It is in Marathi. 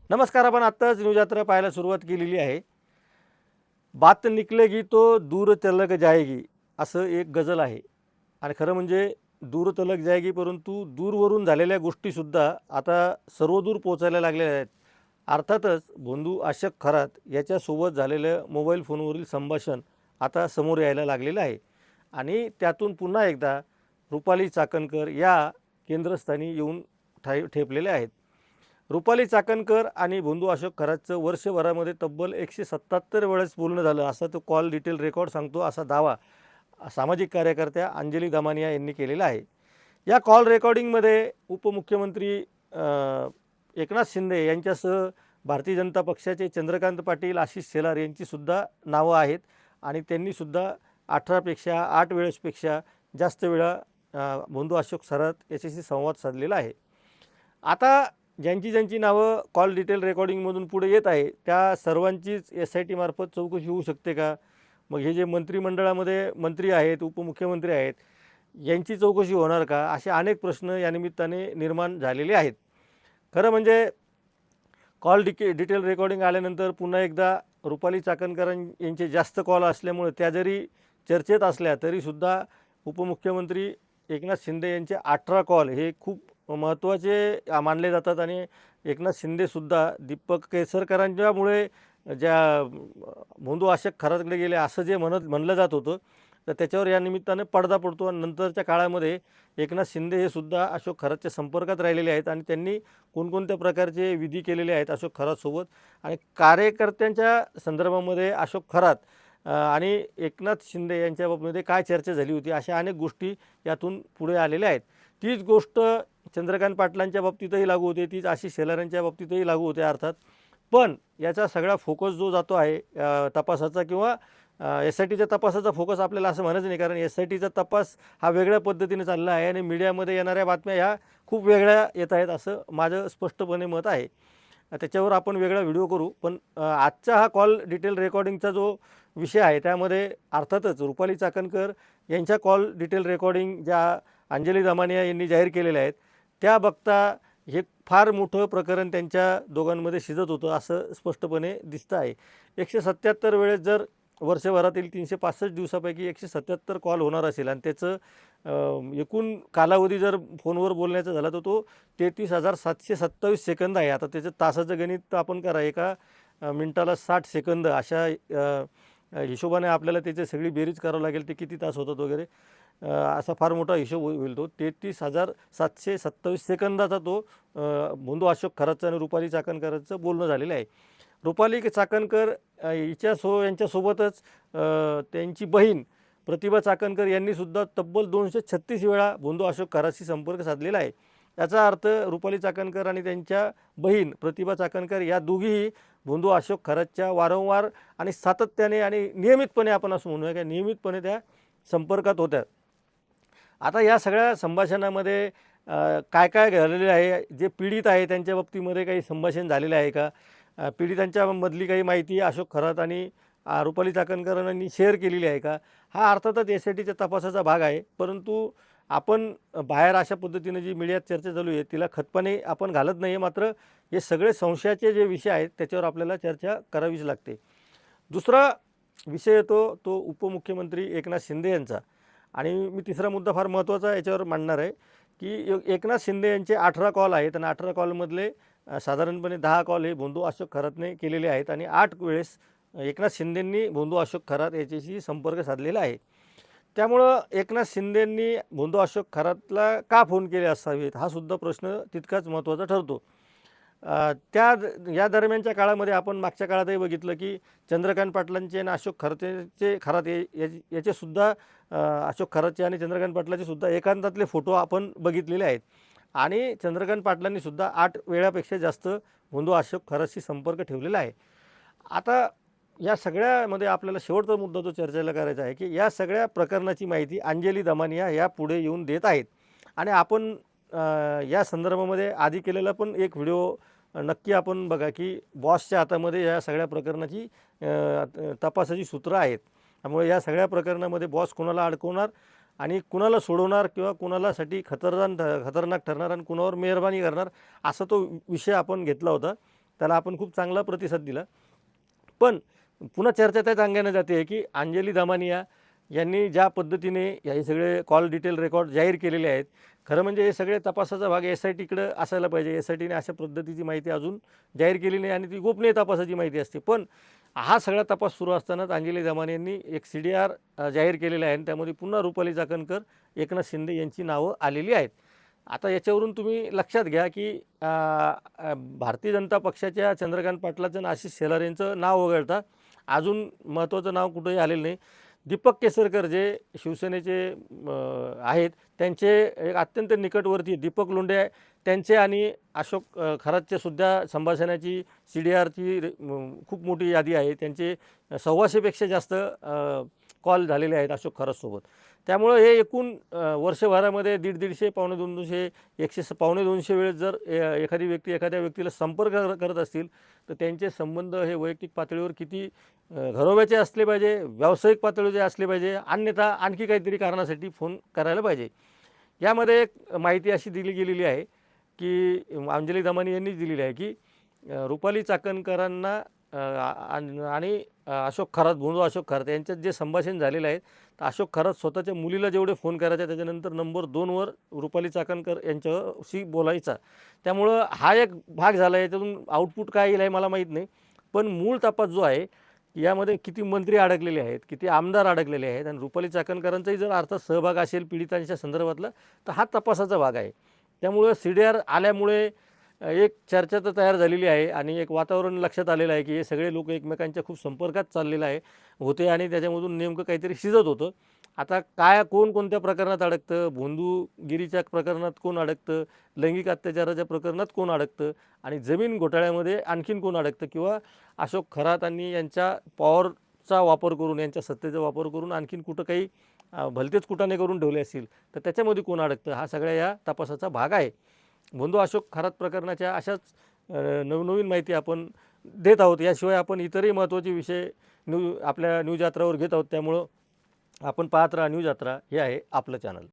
नमस्कार. आपण आत्ताच न्यूज यात्रा पाहायला सुरुवात केलेली आहे. बात निकलेगी तो दूर तलक जाएगी असं एक गझल आहे. आणि खरं म्हणजे दूर तलक जाएगी, परंतु दूरवरून झालेल्या गोष्टीसुद्धा आता सर्वदूर पोचायला लागलेल्या आहेत. अर्थातच भोंदू आशक खरात याच्यासोबत झालेलं मोबाईल फोनवरील संभाषण आता समोर यायला लागलेलं आहे. आणि त्यातून पुन्हा एकदा रुपाली चाकणकर या केंद्रस्थानी येऊन ठेपलेल्या आहेत. रुपाली चाकणकर आणि भोंदू अशोक खरातचं वर्षभरामध्ये तब्बल 177 वेळेस बोलणं झालं, असा तो कॉल डिटेल रेकॉर्ड सांगतो, असा दावा सामाजिक कार्यकर्त्या अंजली दमानिया यांनी केलेला आहे. या कॉल रेकॉर्डिंगमध्ये उपमुख्यमंत्री एकनाथ शिंदे यांच्यासह भारतीय जनता पक्षाचे चंद्रकांत पाटील, आशिष शेलार यांचीसुद्धा नावं आहेत. आणि त्यांनीसुद्धा 8 वेळेसपेक्षा जास्त वेळा भोंदू अशोक खरात याच्याशी संवाद साधलेला आहे. आता ज्यांची ज्यांची नावं कॉल डिटेल रेकॉर्डिंगमधून पुढे येत आहे त्या सर्वांचीच SIT मार्फत चौकशी होऊ शकते का? मग हे जे मंत्रिमंडळामध्ये मंत्री आहेत, उपमुख्यमंत्री आहेत, यांची चौकशी होणार का? असे अनेक प्रश्न या निमित्ताने निर्माण झालेले आहेत. खरं म्हणजे कॉल डिटेल रेकॉर्डिंग आल्यानंतर पुन्हा एकदा रुपाली चाकणकर यांचे जास्त कॉल असल्यामुळे त्या जरी चर्चेत असल्या तरीसुद्धा उपमुख्यमंत्री एकनाथ शिंदे यांचे 18 कॉल हे खूप महत्त्वाचे मानले जातात. आणि एकनाथ शिंदेसुद्धा दीपक केसरकरांच्यामुळे ज्या भोंदू अशोक खरातकडे गेले असं जे म्हणलं जात होतं, तर त्याच्यावर या निमित्ताने पडदा पडतो. आणि नंतरच्या काळामध्ये एकनाथ शिंदे हे सुद्धा अशोक खरातच्या संपर्कात राहिलेले आहेत आणि त्यांनी कोणकोणत्या प्रकारचे विधी केलेले आहेत अशोक खरातसोबत. आणि कार्यकर्त्यांच्या संदर्भामध्ये अशोक खरात आणि एकनाथ शिंदे यांच्या बाबतीमध्ये काय चर्चा झाली होती, अशा अनेक गोष्टी यातून पुढे आलेल्या आहेत. तीच गोष्ट चंद्रकांत पाटलांच्या बाबतीतही लागू होते, तीच आशिष शेलार यांच्या बाबतीतही लागू होते अर्थात. पण याचा सगळा फोकस जो जातो आहे तपासाचा किंवा SITच्या तपासाचा फोकस आपल्याला असं म्हणायचं नाही, कारण SITचा तपास हा वेगळ्या पद्धतीने चालला आहे आणि मीडियामध्ये येणाऱ्या बातम्या ह्या खूप वेगळ्या येत आहेत असं माझं स्पष्टपणे मत आहे. त्याच्यावर आपण वेगळा व्हिडिओ करू. पण आजचा हा कॉल डिटेल रेकॉर्डिंगचा जो विषय आहे त्यामध्ये अर्थातच रुपाली चाकणकर यांच्या कॉल डिटेल रेकॉर्डिंग ज्या अंजली दमानिया यांनी जाहीर केलेल्या आहेत त्या बघता हे फार मोठं प्रकरण त्यांच्या दोघांमध्ये शिजत होतं असं स्पष्टपणे दिसतं आहे. 177 वेळेस जर वर्षभरातील 365 दिवसापैकी 177 कॉल होणार असेल आणि त्याचं एकूण कालावधी जर फोनवर बोलण्याचा झाला तर तो 33,727 सेकंद आहे. आता त्याचं तासाचं गणित आपण करा, एका मिनटाला 60 सेकंद अशा हिशोबाने आपल्याला त्याची सगळी बेरीज करावं लागेल, ते किती तास होतात वगैरे असा फार मोठा हिशोब होईल. तो 33,727 सेकंदाचा तो भोंदू अशोक खरातचं आणि रुपाली चाकणकरांचं बोलणं झालेलं आहे. रुपाली चाकणकर यांच्यासोबतच त्यांची बहीण प्रतिभा चाकणकर यांनीसुद्धा तब्बल 236 वेळा भोंदू अशोक खरातशी संपर्क साधलेला आहे. याचा अर्थ रुपाली चाकणकर आणि त्यांच्या बहीण प्रतिभा चाकणकर या दोघीही भोंदू अशोक खरातच्या वारंवार आणि सातत्याने आणि नियमितपणे, आपण असं म्हणूया की नियमितपणे त्या संपर्कात होत्या. आता या सगळ्या संभाषणामध्ये काय काय झालेलं आहे, जे पीडित आहे त्यांच्या बाबतीमध्ये काही संभाषण झालेलं आहे का, पीडितांच्यामधली काही माहिती अशोक खरात आणि रुपाली चाकणकरांनी शेअर केलेली आहे का, हा अर्थातच SITच्या तपासाचा भाग आहे. परंतु आपण बाहेर अशा पद्धतीने जी मीडियात चर्चा चालू आहे तिला खतपाणी आपण घालत नाही आहे. मात्र हे सगळे संशयाचे जे विषय आहेत त्याच्यावर आपल्याला चर्चा करावीच लागते. दुसरा विषय येतो तो उपमुख्यमंत्री एकनाथ शिंदे यांचा. आणि मी तिसरा मुद्दा फार महत्त्वाचा याच्यावर मांडणार आहे की एकनाथ शिंदे यांचे 18 कॉल आहेत आणि 18 कॉलमधले साधारणपणे 10 कॉल हे भोंदू अशोक खरातने केलेले आहेत आणि 8 वेळेस एकनाथ शिंदेंनी भोंदू अशोक खरात याच्याशी संपर्क साधलेला आहे. त्यामुळं एकनाथ शिंदेंनी भोंदू अशोक खरातला का फोन केले असावेत हा सुद्धा प्रश्न तितकाच महत्त्वाचा ठरतो. या दरम्यानच्या काळामध्ये आपण मागच्या काळातही बघितलं की चंद्रकांत पाटलांचे आणि अशोक खरात याचेसुद्धा अशोक खरातचे आणि चंद्रकांत पाटलाचे सुद्धा एकांतातले फोटो आपण बघितलेले आहेत. आणि चंद्रकांत पाटलांनीसुद्धा 8 वेळापेक्षा जास्त भोंदू अशोक खरातशी संपर्क ठेवलेला आहे. आता या सगळ्यामध्ये आपल्याला शेवटचा मुद्दा जो चर्चेला करायचा आहे की या सगळ्या प्रकरणाची माहिती अंजली दमानिया या पुढे येऊन देत आहेत. आणि आपण या संदर्भामध्ये आधी केलेला पण एक व्हिडिओ नक्की आपण बघा की बॉसच्या हातामध्ये या सगळ्या प्रकरणाची तपासाची सूत्रं आहेत. त्यामुळे या सगळ्या प्रकरणामध्ये बॉस कुणाला अडकवणार आणि कुणाला सोडवणार किंवा कुणालासाठी खतरनाक ठरणार आणि कुणावर मेहरबानी करणार असा तो विषय आपण घेतला होता. त्याला आपण खूप चांगला प्रतिसाद दिला. पण पुन्हा चर्चा त्याच अंगाने जाते आहे की अंजली दमानिया यांनी ज्या पद्धतीने हे सगळे कॉल डिटेल रेकॉर्ड जाहीर केलेले आहेत, खरं म्हणजे हे सगळे तपासाचा भाग SITकडं असायला पाहिजे. SITने अशा पद्धतीची माहिती अजून जाहीर केली नाही आणि ती गोपनीय तपासाची माहिती असते. पण हा सगळा तपास सुरू असतानाच अंजली दमानिया यांनी एक CDR जाहीर केलेला आहे आणि त्यामध्ये पुन्हा रुपाली चाकणकर, एकनाथ शिंदे यांची नावं आलेली आहेत. आता याच्यावरून तुम्ही लक्षात घ्या की भारतीय जनता पक्षाच्या चंद्रकांत पाटलाचं आणि आशिष शेलार यांचं नाव वगळता अजून महत्त्वाचं नाव कुठंही आलेलं नाही. दीपक केसरकर जे शिवसेनेचे आहेत, त्यांचे एक अत्यंत निकटवर्ती दीपक लोंढे त्यांचे आणि अशोक खरातचे सुद्धा संभाषणाची CDRची खूप मोठी यादी आहे. त्यांचे 125पेक्षा जास्त कॉल झालेले आहेत अशोक खरातसोबत. त्यामुळं हे एकूण वर्षभरामध्ये 150-150 पावणे 200 पावणे 200 वेळेस जर एखादी व्यक्ती एखाद्या व्यक्तीला संपर्क करत असतील तर त्यांचे संबंध हे वैयक्तिक पातळीवर किती घरोब्याचे असले पाहिजे, व्यावसायिक पातळीचे असले पाहिजे, अन्यथा आणखी काहीतरी कारणासाठी फोन करायला पाहिजे. यामध्ये एक माहिती अशी दिली गेलेली आहे की अंजली दमानिया यांनीच दिलेली आहे की रुपाली चाकणकरांना आणि अशोक खरात, भोंदू अशोक खरात यांच्यात जे संभाषण झालेलं आहे, तर अशोक खरात स्वतःच्या मुलीला जेवढे फोन करायचे त्याच्यानंतर नंबर 2वर रुपाली चाकणकर यांच्याशी बोलायचा. त्यामुळं हा एक भाग झाला आहे. याच्यातून आउटपुट काय येईल आहे मला माहीत नाही. पण मूळ तपास जो आहे यामध्ये किती मंत्री अडकलेले आहेत, किती आमदार अडकलेले आहेत आणि रुपाली चाकणकरांचाही जर अर्थात सहभाग असेल पीडितांच्या संदर्भातला, तर हा तपासाचा भाग आहे. त्यामुळं CDR आल्यामुळे एक चर्चा तर तयार झालेली आहे आणि एक वातावरण लक्षात आलेलं आहे की हे सगळे लोक एकमेकांच्या खूप संपर्कात चाललेलं होते आणि त्याच्यामधून नेमकं काहीतरी शिजत होतं. आता काय कोण कोणत्या प्रकरणात अडकतं, भोंदूगिरीच्या प्रकरणात कोण अडकतं, लैंगिक अत्याचाराच्या प्रकरणात कोण अडकतं आणि जमीन घोटाळ्यामध्ये आणखीन कोण अडकतं किंवा अशोक खरातांनी यांच्या पॉवरचा वापर करून, यांच्या सत्तेचा वापर करून आणखीन कुठं काही भलतेच कुटाणे करून ठेवले असतील तर त्याच्यामध्ये कोण अडकतं, हा सगळ्या या तपासाचा भाग आहे. भोंदू अशोक खरात प्रकरणाच्या अशाच नवनवीन माहिती आपण देत आहोत. याशिवाय आपण इतरही महत्त्वाचे विषय आपल्या न्यूज यात्रावर घेत आहोत. त्यामुळं आपण पाहत राहा न्यूज यात्रा, हे आहे आपलं चॅनल.